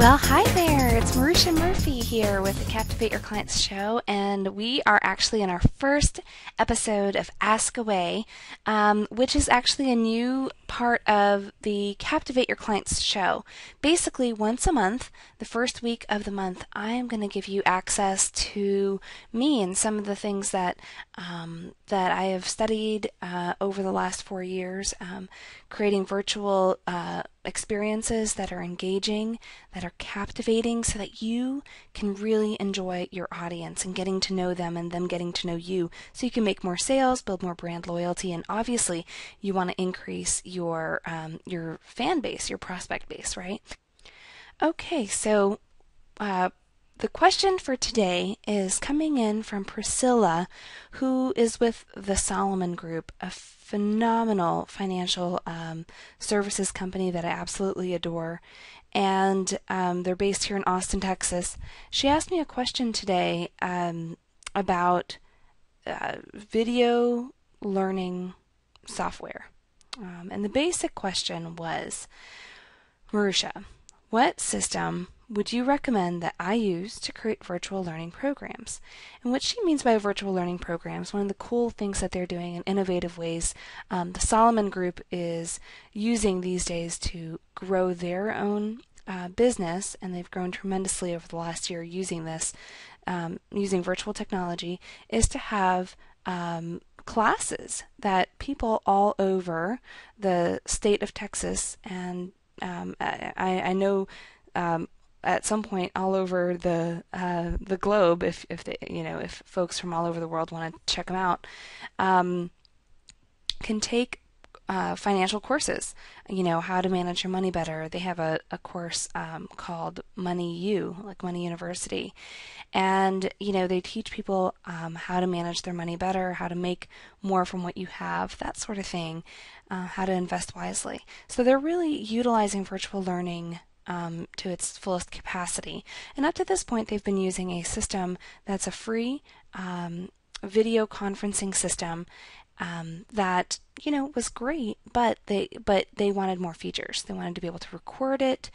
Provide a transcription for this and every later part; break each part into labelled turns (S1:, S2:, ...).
S1: Well, hi there. It's Marisha Murphy here with the Captivate Your Clients show, and we are actually in our first episode of Ask Away, which is actually a new part of the Captivate Your Clients show. Basically, once a month, the first week of the month, I am going to give you access to me and some of the things that I have studied over the last 4 years, creating virtual experiences that are engaging, that are captivating, so that you can really enjoy your audience and getting to know them and them getting to know you, so you can make more sales, build more brand loyalty, and obviously you want to increase your fan base, your prospect base, right? Okay, so the question for today is coming in from Priscilla, who is with the Solomon Group, a phenomenal financial services company that I absolutely adore. And they're based here in Austin, Texas. She asked me a question today about video learning software. And the basic question was, Marusha, what system would you recommend that I use to create virtual learning programs? And what she means by virtual learning programs, one of the cool things that they're doing in innovative ways, the Solomon Group is using these days to grow their own business, and they've grown tremendously over the last year using this, using virtual technology, is to have classes that people all over the state of Texas and I know at some point all over the globe, if they, if folks from all over the world want to check them out, can take financial courses. How to manage your money better. They have a course called Money U, like Money University, and they teach people how to manage their money better, how to make more from what you have, that sort of thing, how to invest wisely. So they're really utilizing virtual learning to its fullest capacity. And up to this point, they've been using a system that's a free video conferencing system that was great, but they wanted more features. They wanted to be able to record it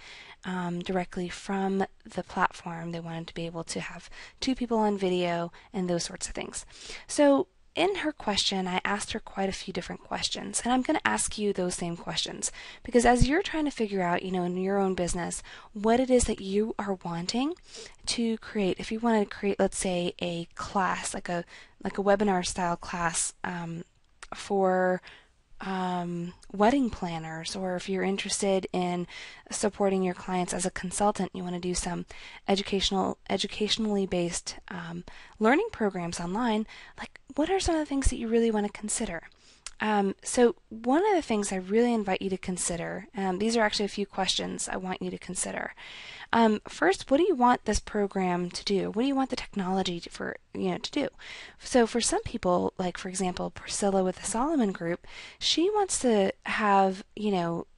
S1: directly from the platform. They wanted to be able to have two people on video and those sorts of things. So in her question, I asked her quite a few different questions, and I'm going to ask you those same questions, because as you're trying to figure out, in your own business, what it is that you are wanting to create. If you want to create, let's say, a class, like a webinar style class for wedding planners, or if you're interested in supporting your clients as a consultant, you want to do some educationally based learning programs online, like, what are some of the things that you really want to consider? So one of the things I really invite you to consider, these are actually a few questions I want you to consider. First, what do you want this program to do? What do you want the technology to do? So for some people, like for example, Priscilla with the Solomon Group, she wants to have,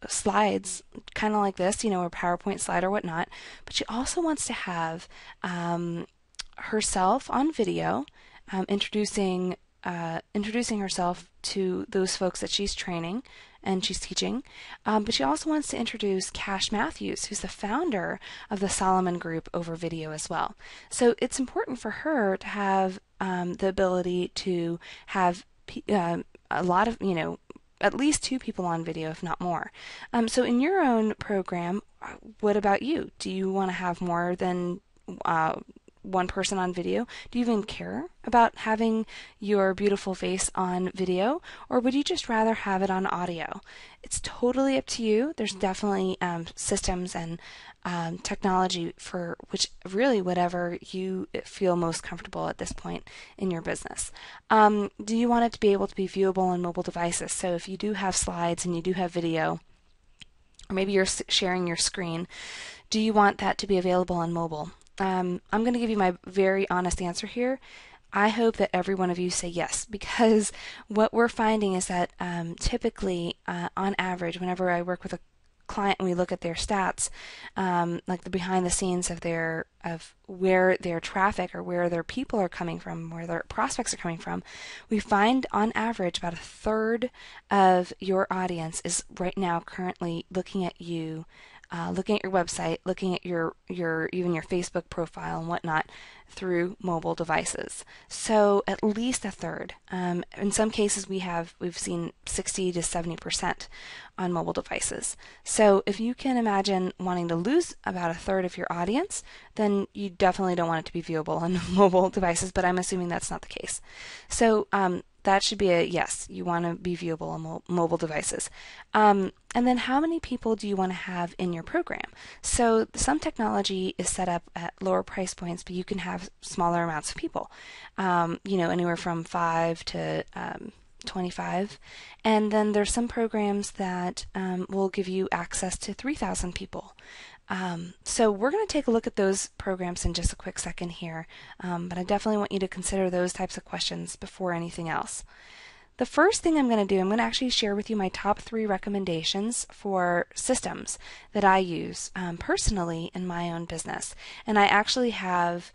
S1: slides kind of like this, a PowerPoint slide or whatnot, but she also wants to have herself on video, introducing herself to those folks that she's training and she's teaching, but she also wants to introduce Cash Matthews, who's the founder of the Solomon Group, over video as well. So it's important for her to have the ability to have a lot of, at least two people on video, if not more. So in your own program, what about you? Do you want to have more than one person on video? Do you even care about having your beautiful face on video, or would you just rather have it on audio? It's totally up to you. There's definitely systems and technology for whatever you feel most comfortable at this point in your business. Do you want it to be able to be viewable on mobile devices? So if you do have slides and you do have video, or maybe you're sharing your screen, do you want that to be available on mobile? I'm going to give you my very honest answer here. I hope that every one of you say yes, because what we're finding is that typically, on average, whenever I work with a client and we look at their stats, like the behind the scenes of where their traffic or where their people are coming from, where their prospects are coming from, we find on average about a third of your audience is right now currently looking at you looking at your website, looking at your even your Facebook profile and whatnot through mobile devices. So at least a third. In some cases, we've seen 60 to 70% on mobile devices. So if you can imagine wanting to lose about a third of your audience, then you definitely don't want it to be viewable on mobile devices. But I'm assuming that's not the case. So that should be a yes. You want to be viewable on mobile devices. And then how many people do you want to have in your program? So some technology is set up at lower price points, but you can have smaller amounts of people. Anywhere from 5 to 25. And then there's some programs that will give you access to 3,000 people. So we're going to take a look at those programs in just a quick second here, but I definitely want you to consider those types of questions before anything else. The first thing I'm going to do, I'm going to actually share with you my top 3 recommendations for systems that I use personally in my own business. And I actually have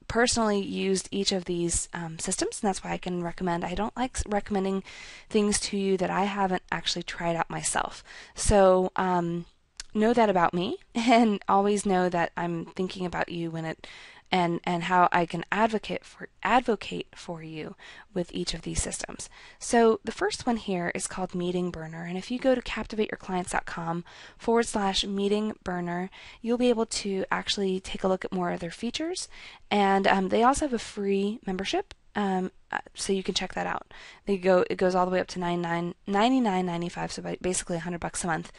S1: personally used each of these systems, and that's why I can recommend. I don't like recommending things to you that I haven't actually tried out myself. So know that about me, and always know that I'm thinking about you when it and how I can advocate for you with each of these systems. So the first one here is called Meeting Burner, and if you go to captivateyourclients.com/meeting burner, you'll be able to actually take a look at more of their features, and they also have a free membership. So you can check that out. It goes all the way up to $99.95, so basically $100 a month,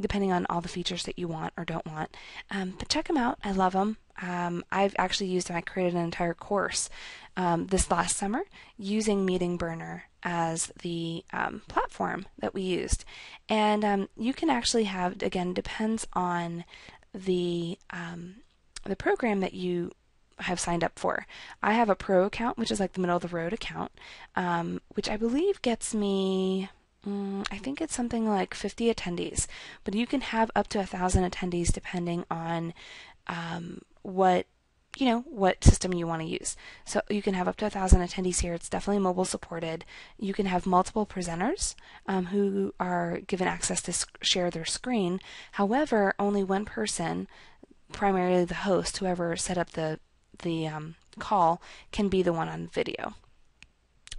S1: depending on all the features that you want or don't want. But check them out. I love them. I've actually used them. I created an entire course this last summer using Meeting Burner as the platform that we used. And you can actually have, again, depends on the program that you have signed up for. I have a pro account, which is like the middle of the road account, which I believe gets me, I think it's something like 50 attendees, but you can have up to 1,000 attendees depending on what system you want to use. So you can have up to 1,000 attendees here. It's definitely mobile supported. You can have multiple presenters who are given access to share their screen. However, only one person, primarily the host, whoever set up the call, can be the one on video.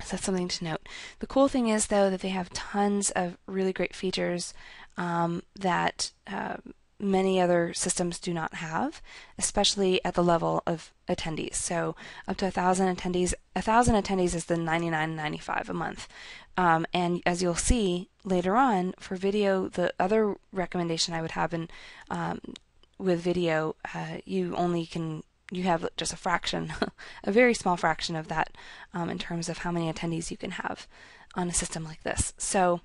S1: So that's something to note. The cool thing is, though, that they have tons of really great features that many other systems do not have, especially at the level of attendees. So up to 1,000 attendees. 1,000 attendees is the $99.95 a month. And as you'll see later on, for video, the other recommendation I would have with video, you have just a fraction, a very small fraction of that in terms of how many attendees you can have on a system like this. So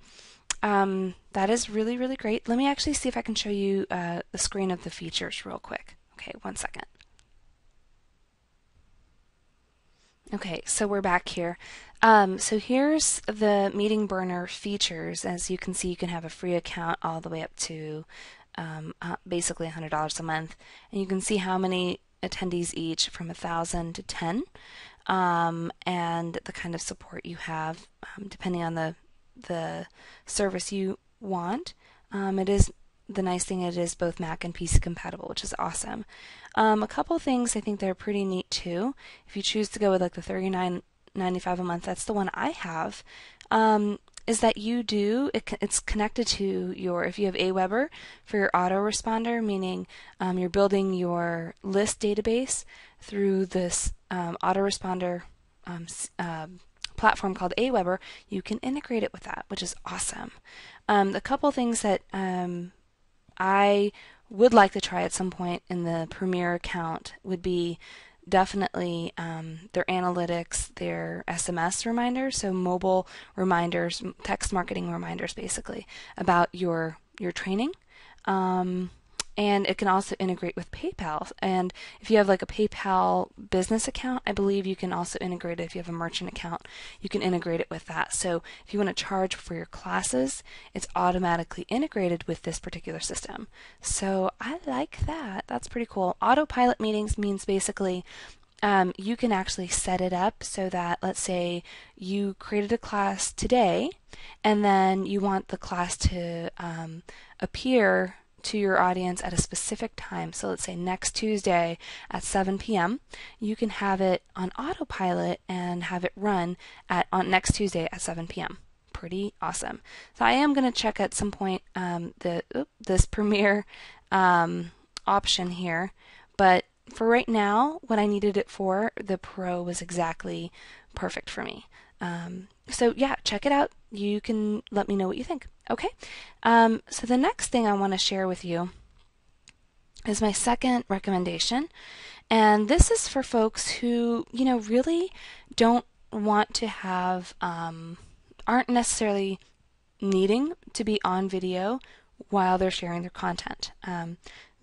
S1: that is really, really great. Let me actually see if I can show you the screen of the features real quick. Okay, one second. Okay, so we're back here. So here's the Meeting Burner features. As you can see, you can have a free account all the way up to basically $100 a month. And you can see how many attendees each, from 1,000 to 10, and the kind of support you have depending on the service you want. It is the nice thing, it is both Mac and PC compatible, which is awesome. A couple things I think that are pretty neat too. If you choose to go with like the $39.95 a month, that's the one I have. Is that it's connected to if you have Aweber for your autoresponder, meaning you're building your list database through this autoresponder platform called Aweber, you can integrate it with that, which is awesome. A couple things that I would like to try at some point in the Premier account would be definitely their analytics, their SMS reminders, so mobile reminders, text marketing reminders basically about your training. And it can also integrate with PayPal. And if you have like a PayPal business account, I believe you can also integrate it. If you have a merchant account, you can integrate it with that. So if you want to charge for your classes, it's automatically integrated with this particular system. So I like that. That's pretty cool. Autopilot meetings means basically you can actually set it up so that, let's say you created a class today and then you want the class to appear to your audience at a specific time. So let's say next Tuesday at 7 p.m. You can have it on autopilot and have it run on next Tuesday at 7 p.m. Pretty awesome. So I am going to check at some point this Premiere option here, but for right now, what I needed it for, the Pro was exactly perfect for me. So yeah, check it out. You can let me know what you think. Okay. So the next thing I want to share with you is my second recommendation. And this is for folks who, really don't want to have, aren't necessarily needing to be on video while they're sharing their content.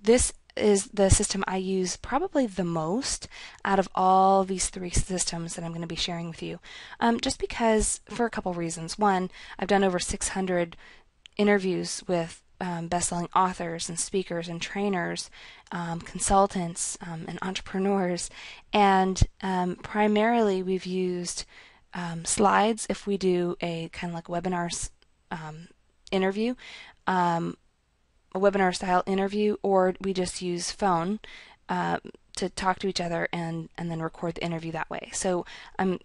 S1: This is the system I use probably the most out of all these three systems that I'm going to be sharing with you. Just because, for a couple reasons. One, I've done over 600 interviews with best-selling authors and speakers and trainers, consultants, and entrepreneurs, and primarily we've used slides if we do a kind of like webinar interview. A webinar style interview, or we just use phone to talk to each other and then record the interview that way. So I'm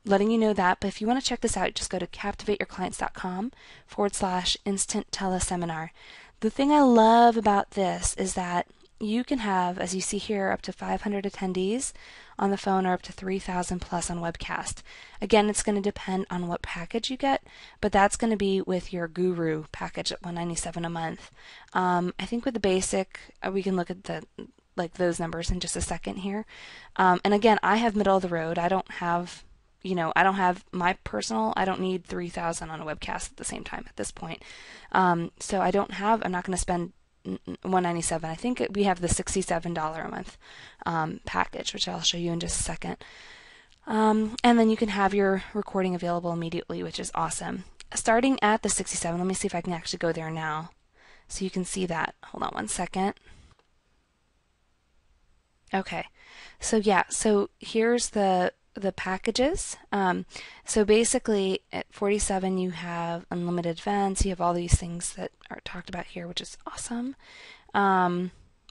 S1: letting you know that, but if you want to check this out, just go to captivateyourclients.com/instant teleseminar. The thing I love about this is that you can have, as you see here, up to 500 attendees on the phone or up to 3,000 plus on webcast. Again, it's going to depend on what package you get, but that's going to be with your Guru package at $197 a month. I think with the basic, we can look at those numbers in just a second here. And again, I have middle of the road. I don't have I don't need 3,000 on a webcast at the same time at this point. So I'm not going to spend $197. I think we have the $67 a month package, which I'll show you in just a second. And then you can have your recording available immediately, which is awesome. Starting at the $67, let me see if I can actually go there now so you can see that. Hold on one second. Okay, so here's the packages. So basically at 47 you have unlimited events, you have all these things that are talked about here, which is awesome.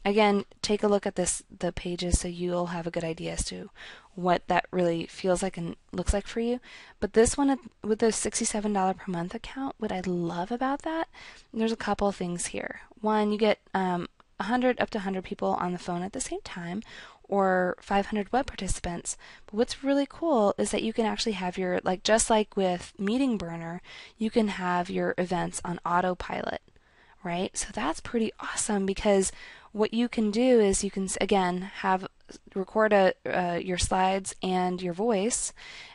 S1: Again, take a look at the pages so you'll have a good idea as to what that really feels like and looks like for you. But this one with the $67 per month account, what I love about that, there's a couple of things here. One, you get 100 up to 100 people on the phone at the same time, or 500 web participants. But what's really cool is that you can actually have your, just like with Meeting Burner, you can have your events on autopilot, right? So that's pretty awesome, because what you can do is you can, again, record your slides and your voice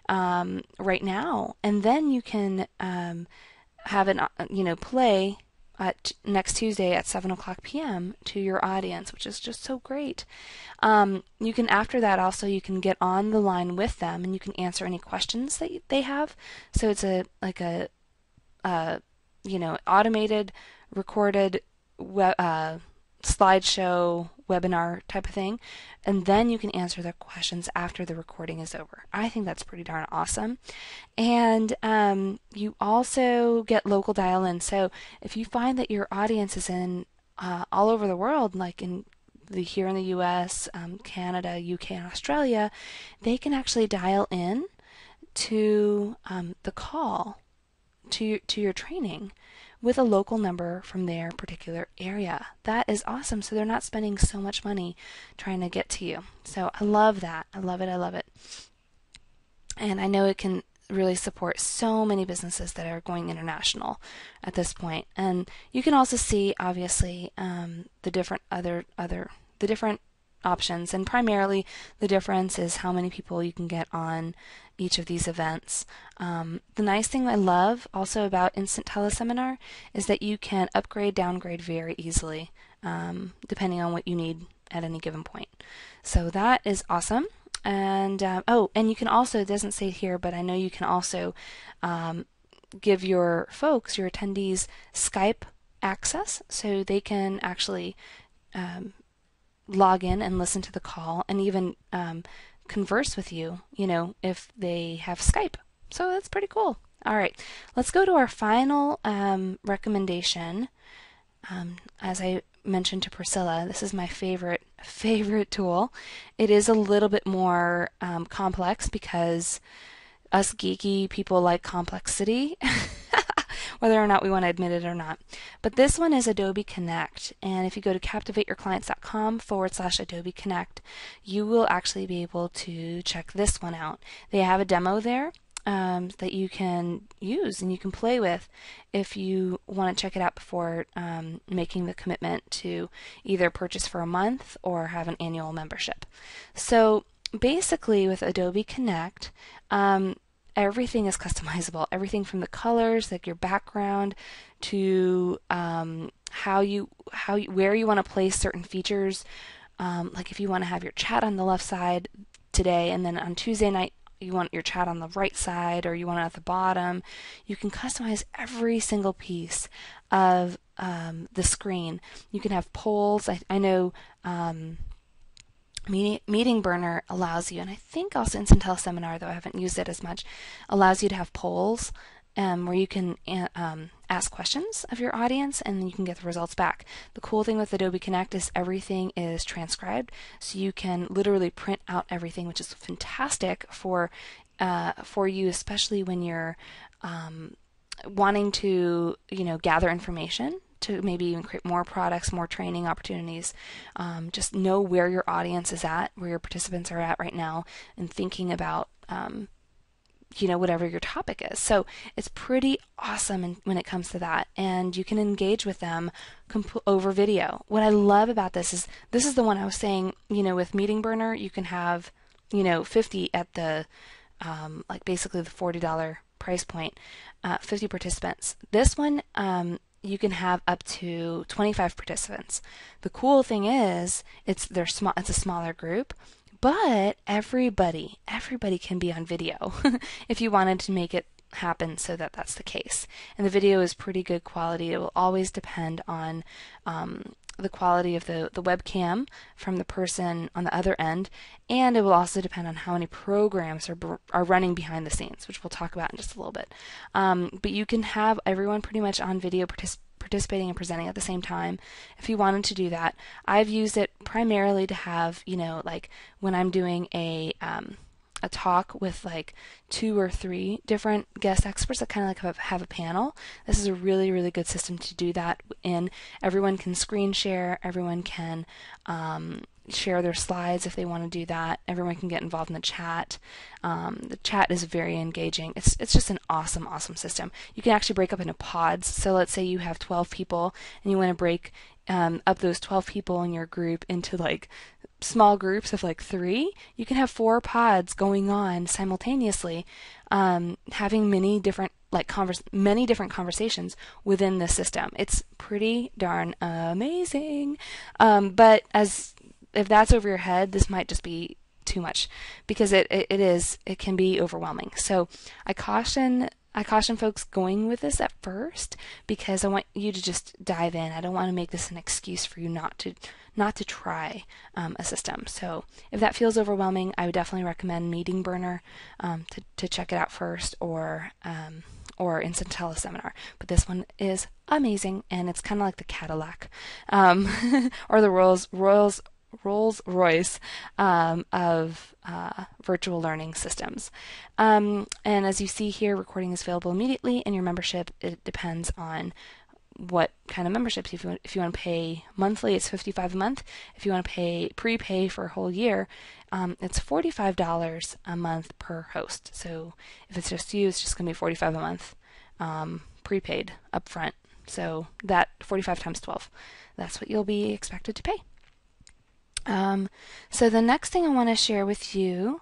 S1: right now, and then you can have it, play at next Tuesday at 7:00 p.m. to your audience, which is just so great. You can, after that, also you can get on the line with them and you can answer any questions that they have. So it's a automated, recorded slideshow webinar type of thing, and then you can answer their questions after the recording is over. I think that's pretty darn awesome. And you also get local dial-in. So if you find that your audience is in all over the world, like here in the US, Canada, UK, and Australia, they can actually dial in to the call to your training with a local number from their particular area. That is awesome. So they're not spending so much money trying to get to you. So I love that. I love it. I love it. And I know it can really support so many businesses that are going international at this point. And you can also see, obviously, the different the different options, and primarily the difference is how many people you can get on each of these events. The nice thing I love also about Instant Teleseminar is that you can upgrade, downgrade very easily, depending on what you need at any given point. So that is awesome. And and you can also, it doesn't say here, but I know you can also give your folks, your attendees, Skype access, so they can actually log in and listen to the call, and even converse with you, if they have Skype. So that's pretty cool. All right, let's go to our final recommendation. As I mentioned to Priscilla, this is my favorite tool. It is a little bit more complex because us geeky people like complexity, whether or not we want to admit it or not. But this one is Adobe Connect, and if you go to captivateyourclients.com/Adobe Connect, you will actually be able to check this one out. They have a demo there that you can use and you can play with if you want to check it out before making the commitment to either purchase for a month or have an annual membership. So basically with Adobe Connect, everything is customizable. Everything from the colors, like your background, to where you want to place certain features. Like if you want to have your chat on the left side today, and then on Tuesday night you want your chat on the right side, or you want it at the bottom, you can customize every single piece of the screen. You can have polls. I know. Meeting Burner allows you, and I think also in Seminar, though I haven't used it as much, allows you to have polls where you can ask questions of your audience and you can get the results back. The cool thing with Adobe Connect is everything is transcribed, so you can literally print out everything, which is fantastic for you, especially when you're wanting to gather information to maybe even create more products, more training opportunities. Just know where your audience is at, where your participants are at right now, and thinking about whatever your topic is. So it's pretty awesome when it comes to that, and you can engage with them over video. What I love about this is the one I was saying. With Meeting Burner, you can have 50 at the like basically the $40 price point, 50 participants. This one, you can have up to 25 participants. The cool thing is it's a smaller group, but everybody can be on video if you wanted to make it happen so that that's the case. And the video is pretty good quality. It will always depend on the quality of the webcam from the person on the other end, and it will also depend on how many programs are running behind the scenes, which we'll talk about in just a little bit. But you can have everyone pretty much on video participating and presenting at the same time if you wanted to do that. I've used it primarily to have, like when I'm doing a talk with like 2 or 3 different guest experts that kind of like have a panel. This is a really, really good system to do that in. Everyone can screen share, everyone can share their slides if they want to do that. Everyone can get involved in the chat. The chat is very engaging. It's just an awesome system. You can actually break up into pods. So let's say you have 12 people and you want to break up those 12 people in your group into like small groups of like 3. You can have 4 pods going on simultaneously, having many different conversations within the system. It's pretty darn amazing. But if that's over your head, this might just be too much, because it can be overwhelming. So I caution folks going with this at first, because I want you to just dive in. I don't want to make this an excuse for you not to try a system. So if that feels overwhelming, I would definitely recommend Meeting Burner to check it out first, or Instant Seminar. But this one is amazing, and it's kind of like the Cadillac or the Rolls-Royce of virtual learning systems. And as you see here, recording is available immediately, and your membership, it depends on what kind of memberships. If you want to pay monthly, it's $55 a month. If you want to prepay for a whole year, it's $45 a month per host. So if it's just you, it's just going to be $45 a month prepaid upfront. So that 45 times 12, that's what you'll be expected to pay. So the next thing I want to share with you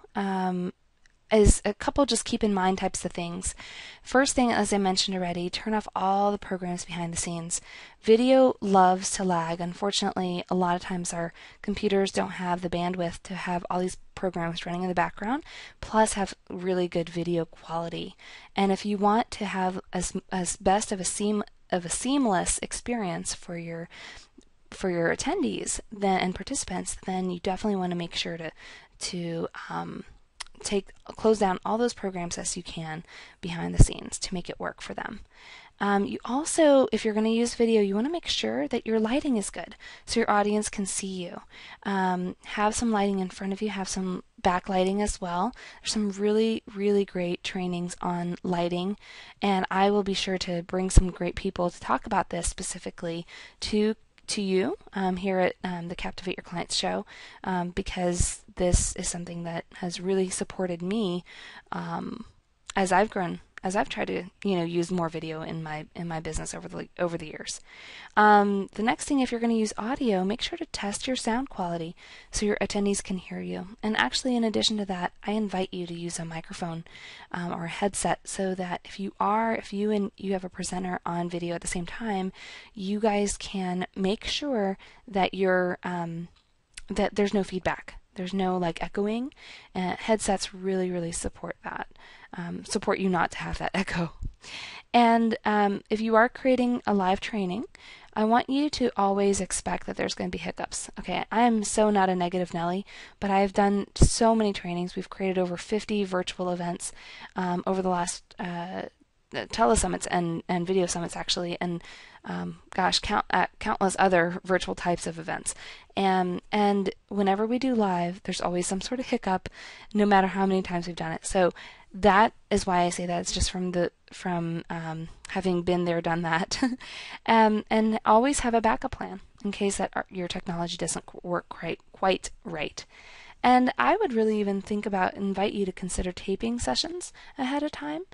S1: is a couple just keep in mind types of things. First thing, as I mentioned already, turn off all the programs behind the scenes. Video loves to lag. Unfortunately, a lot of times our computers don't have the bandwidth to have all these programs running in the background, plus have really good video quality. And if you want to have as best of a seamless experience for your attendees and participants, then you definitely want to make sure to close down all those programs as you can behind the scenes to make it work for them. You also, if you're going to use video, you want to make sure that your lighting is good so your audience can see you. Have some lighting in front of you, have some backlighting as well. There's some really, really great trainings on lighting, and I will be sure to bring some great people to talk about this specifically to you here at the Captivate Your Clients show, because this is something that has really supported me as I've grown, as I've tried to use more video in my business over the years. The next thing, if you're going to use audio, make sure to test your sound quality so your attendees can hear you. And actually, in addition to that, I invite you to use a microphone or a headset so that if you and you have a presenter on video at the same time, you guys can make sure that that there's no feedback. There's no like echoing. Headsets really, really support that. Support you not to have that echo. And if you are creating a live training, I want you to always expect that there's going to be hiccups. Okay, I am so not a negative Nelly, but I've done so many trainings. We've created over 50 virtual events over the last telesummits and video summits actually, and countless other virtual types of events. And whenever we do live, there's always some sort of hiccup, no matter how many times we've done it. So that is why I say that. It's just from having been there, done that, and always have a backup plan in case that your technology doesn't work quite right. And I would really even invite you to consider taping sessions ahead of time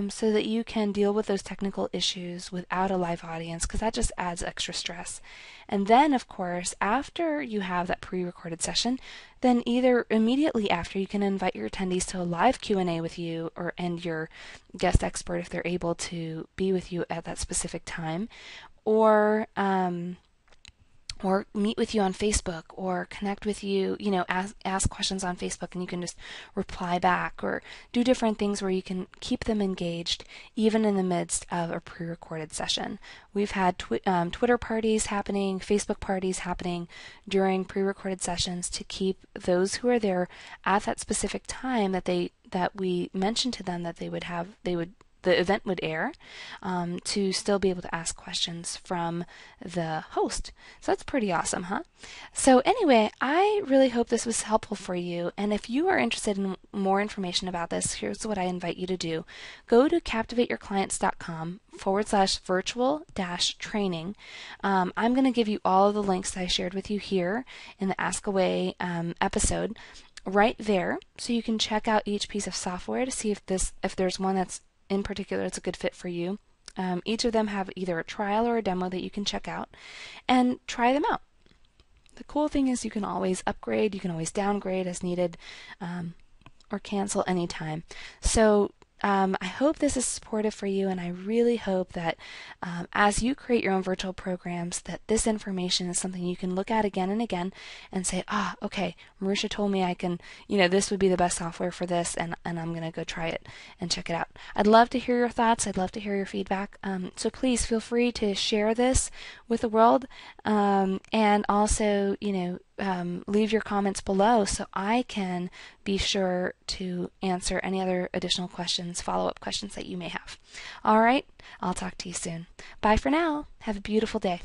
S1: so that you can deal with those technical issues without a live audience, because that just adds extra stress. And then, of course, after you have that pre-recorded session, then either immediately after you can invite your attendees to a live Q&A with you and your guest expert if they're able to be with you at that specific time, or meet with you on Facebook, or connect with you, ask questions on Facebook and you can just reply back, or do different things where you can keep them engaged even in the midst of a pre-recorded session. We've had Twitter parties happening, Facebook parties happening during pre-recorded sessions to keep those who are there at that specific time that we mentioned to them that the event would air, to still be able to ask questions from the host. So that's pretty awesome, huh? So anyway, I really hope this was helpful for you. And if you are interested in more information about this, here's what I invite you to do. Go to captivateyourclients.com/virtual-training. I'm going to give you all of the links that I shared with you here in the Ask Away episode right there, so you can check out each piece of software to see if there's one that's in particular it's a good fit for you. Each of them have either a trial or a demo that you can check out and try them out. The cool thing is you can always upgrade, you can always downgrade as needed, or cancel anytime. So I hope this is supportive for you, and I really hope that as you create your own virtual programs, that this information is something you can look at again and again and say, okay, Marisha told me I can, this would be the best software for this, and I'm going to go try it and check it out. I'd love to hear your thoughts. I'd love to hear your feedback. So please feel free to share this with the world, and also, leave your comments below so I can be sure to answer any other additional questions, follow-up questions that you may have. All right, I'll talk to you soon. Bye for now. Have a beautiful day.